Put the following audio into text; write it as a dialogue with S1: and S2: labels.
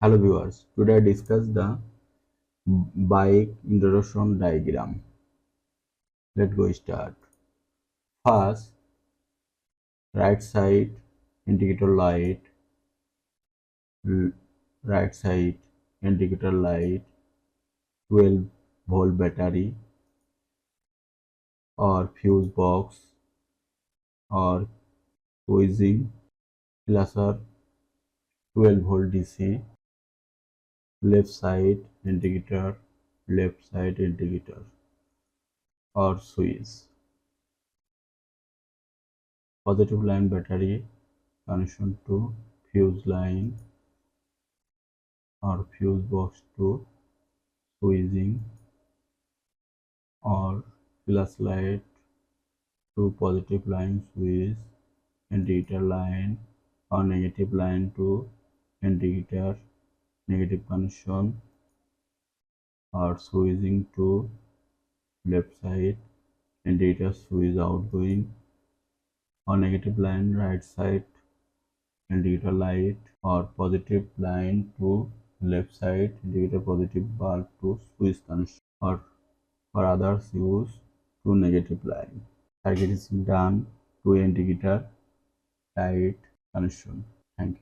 S1: Hello viewers, today I discuss the bike introduction diagram. Let's go start. First, right side indicator light, right side indicator light, 12-volt battery or fuse box or switching flasher, 12-volt DC, left side indicator or switch, positive line battery connection to fuse line or fuse box to switching or flashlight to positive line switch, indicator line or negative line to indicator negative connection or switching to left side indicator switch outgoing or negative line right side indicator light or positive line to left side indicator positive bulb to switch connection or for others use to negative line. Circuit is done to indicator light connection. Thank you.